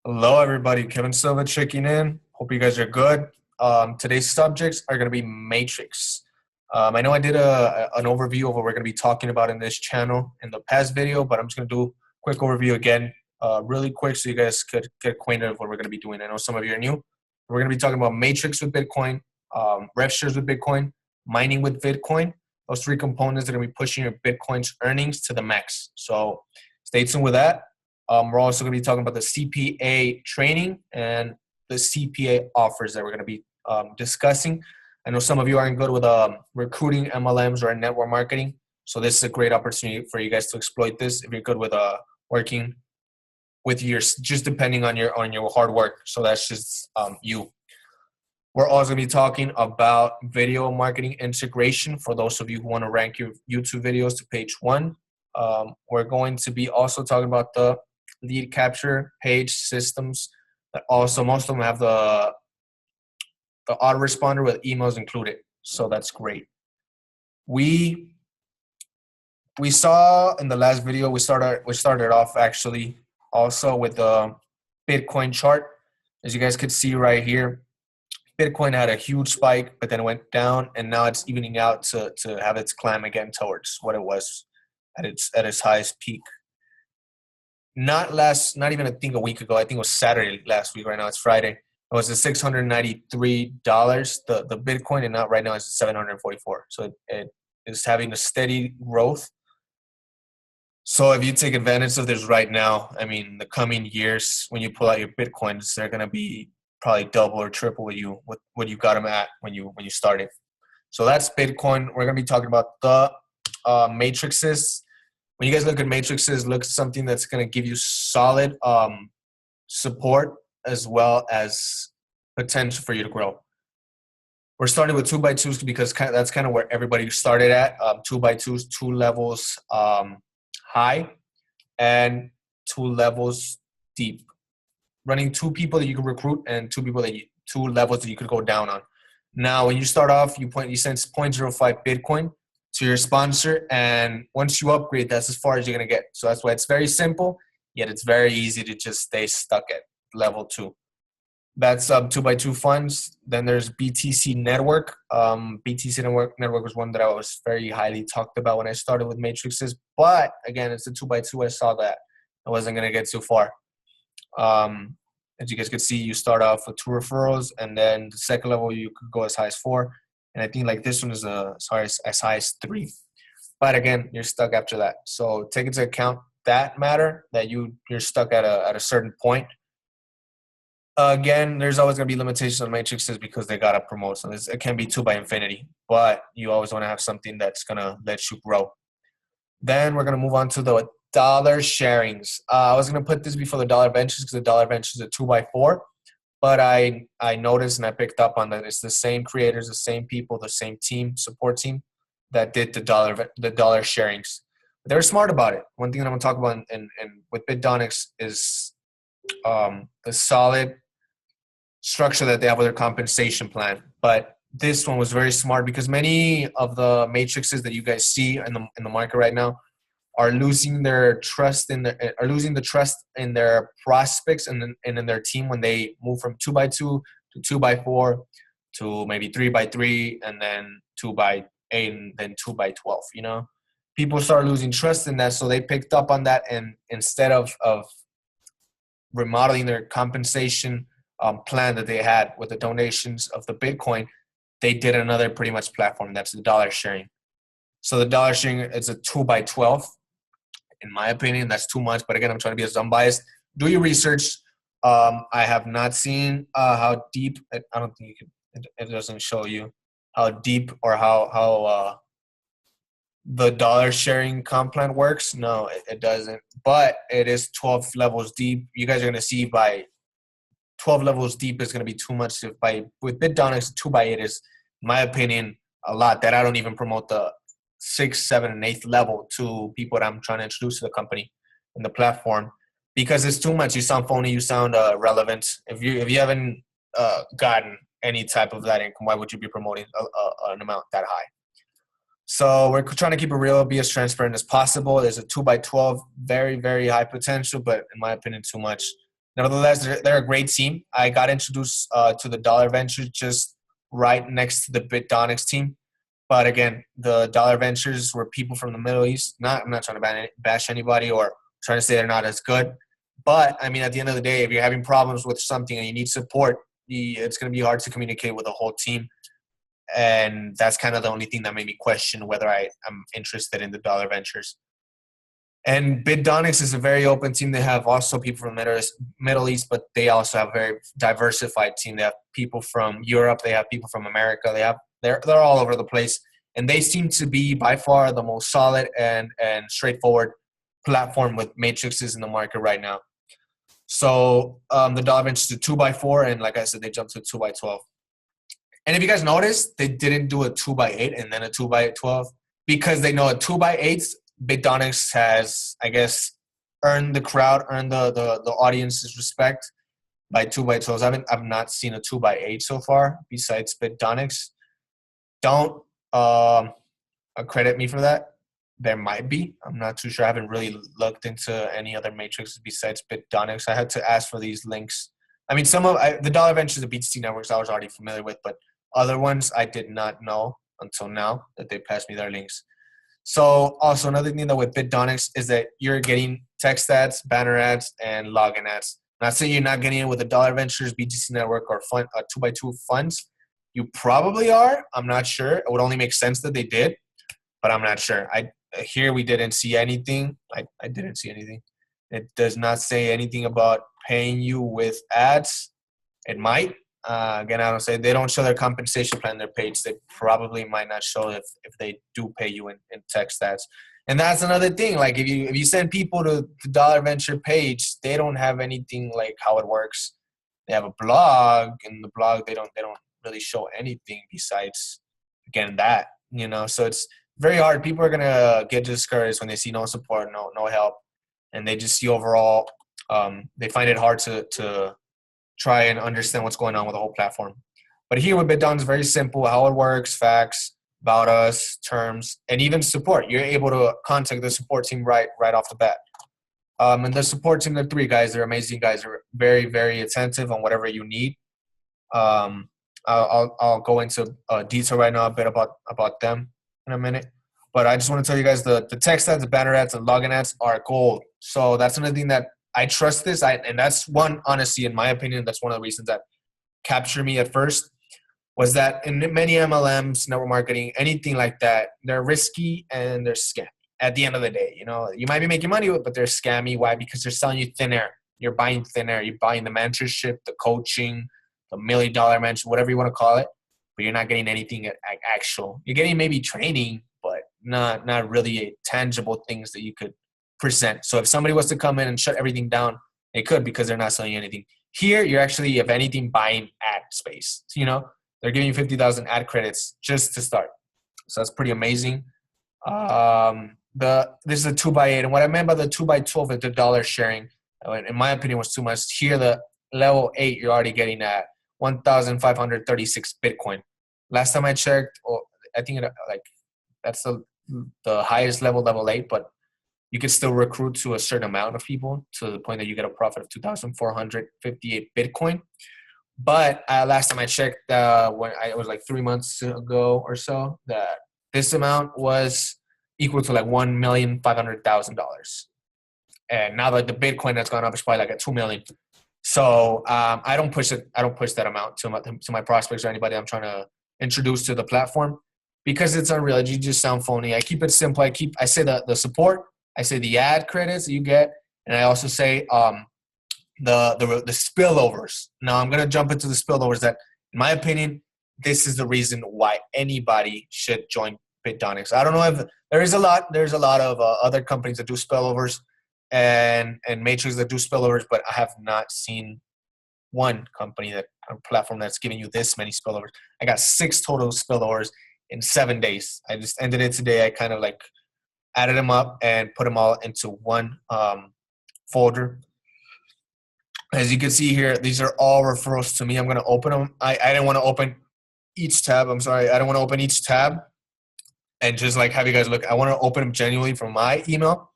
Hello, everybody. Kevin Silva checking in. Hope you guys are good. Today's subjects are going to be Matrix. I know I did an overview of what we're going to be talking about in this channel in the past video, but I'm just going to do a quick overview again, really quick, so you guys could get acquainted with what we're going to be doing. I know some of you are new. We're going to be talking about Matrix with Bitcoin, rev shares with Bitcoin, mining with Bitcoin. Those three components are going to be pushing your Bitcoin's earnings to the max. So stay tuned with that. We're also going to be talking about the CPA training and the CPA offers that we're going to be discussing. I know some of you aren't good with recruiting MLMs or network marketing, so this is a great opportunity for you guys to exploit this if you're good with working with your, just depending on your hard work. So that's just you. We're also going to be talking about video marketing integration for those of you who want to rank your YouTube videos to page 1. We're going to be also talking about the lead capture page systems that also most of them have the autoresponder with emails included. So that's great. We saw in the last video, we started off actually also with the Bitcoin chart. As you guys could see right here, Bitcoin had a huge spike, but then it went down, and now it's evening out to have its climb again towards what it was at its highest peak. Not even I think a week ago. I think it was Saturday last week. Right now it's Friday. It was at $693, the Bitcoin, and now right now it's at $744. So it is having a steady growth. So if you take advantage of this right now, I mean, the coming years when you pull out your Bitcoins, they're gonna be probably double or triple what you got them at when you started. So that's Bitcoin. We're gonna be talking about the matrices. When you guys look at matrices, look at something that's going to give you solid support as well as potential for you to grow. We're starting with 2x2s because that's kind of where everybody started at. 2x2s, 2 levels high and 2 levels deep. Running 2 people that you can recruit and 2 levels that you could go down on. Now, when you start off, you send 0.05 Bitcoin to your sponsor, and once you upgrade, that's as far as you're going to get. So that's why it's very simple, yet it's very easy to just stay stuck at level 2. That's 2x2 funds. Then there's BTC Network. BTC Network was one that I was very highly talked about when I started with matrices, but again, it's a 2x2. I saw that I wasn't going to get too far. As you guys could see, you start off with 2 referrals, and then the second level you could go as high as 4. And I think like this one is as high as 3. But again, you're stuck after that. So take into account that matter, that you're stuck at a certain point. Again, there's always going to be limitations on matrices because they got to promote. So it can be 2 by infinity, but you always want to have something that's going to let you grow. Then we're going to move on to the dollar sharings. I was going to put this before the dollar ventures because the dollar ventures are 2x4. But I noticed and I picked up on that it's the same creators, the same people, the same support team that did the dollar sharings. They're smart about it. One thing that I'm going to talk about and with Bitdonix is the solid structure that they have with their compensation plan. But this one was very smart because many of the matrices that you guys see in the market right now are losing the trust in their prospects and in their team when they move from 2x2 to 2x4 to maybe 3x3 and then 2x8 and then 2x12. You know, people start losing trust in that, so they picked up on that, and instead of remodeling their compensation plan that they had with the donations of the Bitcoin, they did another pretty much platform. That's the dollar sharing. So the dollar sharing is a 2x12. In my opinion, that's too much. But again, I'm trying to be as unbiased. Do your research. I have not seen how deep. I don't think you can. It doesn't show you how deep or how the dollar sharing comp plan works. No, it doesn't. But it is 12 levels deep. You guys are going to see by 12 levels deep is going to be too much. With Bitdonix, 2x8 is, in my opinion, a lot that I don't even promote the 6th, 7th, and 8th level to people that I'm trying to introduce to the company and the platform, because it's too much. You sound phony. You sound relevant. If you haven't gotten any type of that income, why would you be promoting an amount that high? So we're trying to keep it real, be as transparent as possible. There's a 2x12, very, very high potential, but in my opinion, too much. Nevertheless, they're a great team. I got introduced to the Dollar Ventures just right next to the Bitdonix team. But again, the Dollar Ventures were people from the Middle East. I'm not trying to bash anybody or trying to say they're not as good. But I mean, at the end of the day, if you're having problems with something and you need support, it's going to be hard to communicate with the whole team. And that's kind of the only thing that made me question whether I'm interested in the Dollar Ventures. And Bitdonix is a very open team. They have also people from the Middle East, but they also have a very diversified team. They have people from Europe. They have people from America. They're all over the place. And they seem to be by far the most solid and straightforward platform with matrices in the market right now. So the Dollar Ventures is a 2x4, and like I said, they jumped to 2x12. And if you guys notice, they didn't do a 2x8 and then a 2x12 because they know a 2x8, Bitdonix has, I guess, earned the crowd, earned the audience's respect by 2x12s. I've not seen a 2x8 so far besides Bitdonix. Don't credit me for that. There might be. I'm not too sure. I haven't really looked into any other matrices besides Bitdonix. I had to ask for these links. I mean, the Dollar Ventures, the BTC networks I was already familiar with, but other ones I did not know until now that they passed me their links. So also another thing that with Bitdonix is that you're getting text ads, banner ads, and login ads. Not saying you're not getting it with the Dollar Ventures, BTC network, or 2x2 funds. You probably are. I'm not sure. It would only make sense that they did, but I'm not sure. Here we didn't see anything. I didn't see anything. It does not say anything about paying you with ads. It might. Again, I don't say they don't show their compensation plan on their page. They probably might not show if they do pay you in text ads. And that's another thing. Like if you send people to the Dollar Venture page, they don't have anything like how it works. They have a blog, and the blog they don't really show anything besides again that, you know. So it's very hard. People are gonna get discouraged when they see no support, no help, and they just see overall. They find it hard to try and understand what's going on with the whole platform. But here with Bitdonix, it's very simple. How it works, facts, about us, terms, and even support. You're able to contact the support team right off the bat. And the support team, they're 3 guys. They're amazing guys. They're very, very attentive on whatever you need. I'll go into detail right now a bit about them in a minute. But I just want to tell you guys the text ads, the banner ads, and login ads are gold. So that's another thing that I trust this. And that's one, honestly, in my opinion, that's one of the reasons that captured me at first was that in many MLMs, network marketing, anything like that, they're risky and they're scammy. At the end of the day, you know, you might be making money with, but they're scammy. Why? Because they're selling you thin air. You're buying thin air. You're buying the mentorship, the coaching, the $1 million mentorship, whatever you want to call it. But you're not getting anything actual. You're getting maybe training, but not really tangible things that you could present. So if somebody was to come in and shut everything down, they could because they're not selling you anything. Here, you're actually, if anything, buying ad space. You know, they're giving you 50,000 ad credits just to start. So that's pretty amazing. This is a 2x8, and what I meant by the 2x12 is the dollar sharing. In my opinion, was too much. Here, the level 8, you're already getting at 1,536 Bitcoin. Last time I checked, I think that's the highest level 8, but you can still recruit to a certain amount of people to the point that you get a profit of 2,458 Bitcoin. But last time I checked, when it was like 3 months ago or so, that this amount was equal to like $1,500,000. And now that the Bitcoin that's gone up is probably like at 2 million. So I don't push it. I don't push that amount to my prospects or anybody I'm trying to introduce to the platform because it's unreal. You just sound phony. I keep it simple. I say the support. I say the ad credits that you get, and I also say the spillovers. Now I'm gonna jump into the spillovers. That, in my opinion, this is the reason why anybody should join Bitdonix. I don't know if there's a lot of other companies that do spillovers and matrix that do spillovers, but I have not seen one company a platform that's giving you this many spillovers. I got 6 total spillovers in 7 days. I just ended it today. I kind of like added them up and put them all into one folder. As you can see here, these are all referrals to me. I'm going to open them. I didn't want to open each tab. I'm sorry. I don't want to open each tab and just like have you guys look. I want to open them genuinely from my email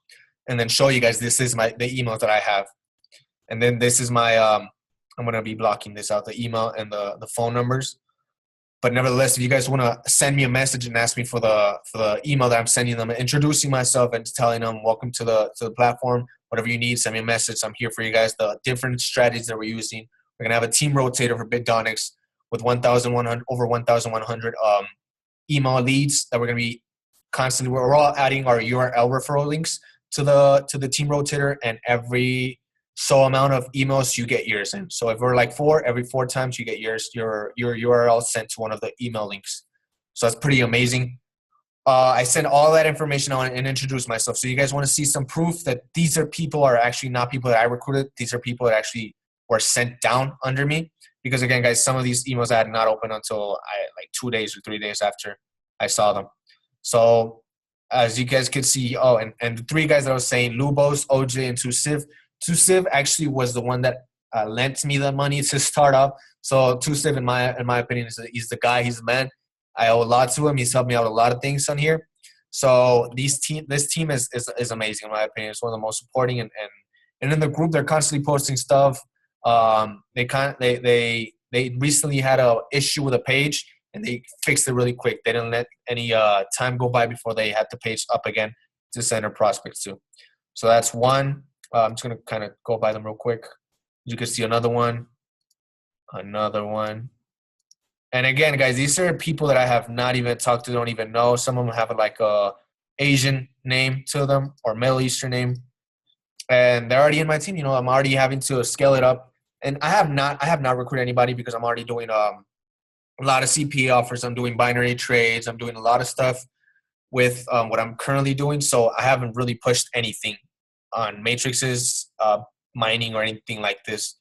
and then show you guys this is the emails that I have. And then this is my, I'm going to be blocking this out, the email and the phone numbers. But nevertheless, if you guys want to send me a message and ask me for the email that I'm sending them, introducing myself and telling them welcome to the platform, whatever you need, send me a message. I'm here for you guys. The different strategies that we're using. We're gonna have a team rotator for Bitdonix with 1,100 over 1,100 email leads that we're gonna be constantly. We're all adding our URL referral links to the team rotator, and every so amount of emails you get yours in. So if we're like every four times you get your URL sent to one of the email links. So that's pretty amazing. I send all that information on and introduce myself. So you guys want to see some proof that these are people are actually not people that I recruited. These are people that actually were sent down under me. Because again, guys, some of these emails I had not opened until like 2 days or 3 days after I saw them. So as you guys could see, and the three guys that I was saying, Lubos, OJ, and Tusiv. Tusiv actually was the one that lent me the money to start up. So Tusiv, in my opinion, he's the guy. He's the man. I owe a lot to him. He's helped me out a lot of things on here. So this team is amazing in my opinion. It's one of the most supporting and in the group they're constantly posting stuff. They recently had a issue with a page and they fixed it really quick. They didn't let any time go by before they had the page up again to send their prospects to. So that's one. I'm just gonna kind of go by them real quick. You can see another one. And again, guys, these are people that I have not even talked to, don't even know. Some of them have like a Asian name to them or Middle Eastern name. And they're already in my team. You know, I'm already having to scale it up. And I have not recruited anybody because I'm already doing a lot of CPA offers. I'm doing binary trades. I'm doing a lot of stuff with what I'm currently doing. So I haven't really pushed anything on matrices, mining, or anything like this.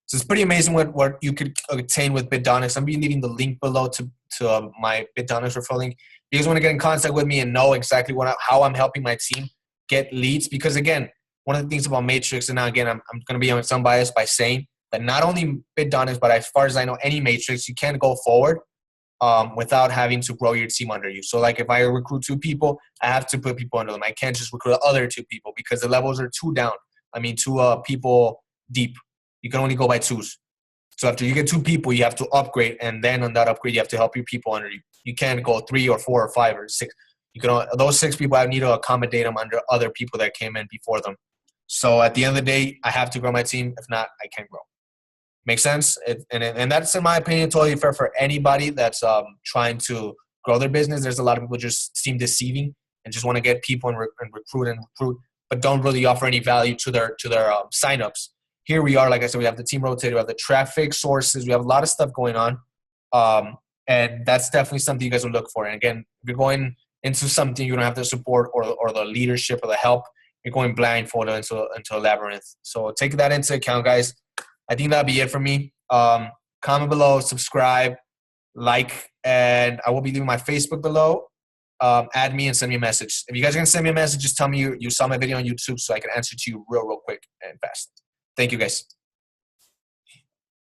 So it's pretty amazing what you could obtain with Bitdonix. I'm be leaving the link below to my Bitdonix referral link. If you guys want to get in contact with me and know exactly how I'm helping my team get leads, because again, one of the things about Matrix, and now again, I'm going to be unbiased by saying that not only Bitdonix, but as far as I know, any Matrix, you can't go forward without having to grow your team under you. So like if I recruit 2 people, I have to put people under them. I can't just recruit the other 2 people because the levels are 2 down. I mean, 2 people deep. You can only go by 2s. So after you get 2 people, you have to upgrade, and then on that upgrade, you have to help your people under you. You can't go 3 or 4 or 5 or 6. You can those 6 people, I need to accommodate them under other people that came in before them. So at the end of the day, I have to grow my team. If not, I can't grow. Make sense? And that's, in my opinion, totally fair for anybody that's trying to grow their business. There's a lot of people just seem deceiving and just want to get people and recruit, but don't really offer any value to their signups. Here we are, like I said, we have the team rotator, we have the traffic sources, we have a lot of stuff going on. And that's definitely something you guys will look for. And again, if you're going into something, you don't have the support or the leadership or the help, you're going blindfolded into a labyrinth. So take that into account, guys. I think that'll be it for me. Comment below, subscribe, like, and I will be leaving my Facebook below. Add me and send me a message. If you guys are going to send me a message, just tell me you saw my video on YouTube so I can answer to you real quick and fast. Thank you, guys.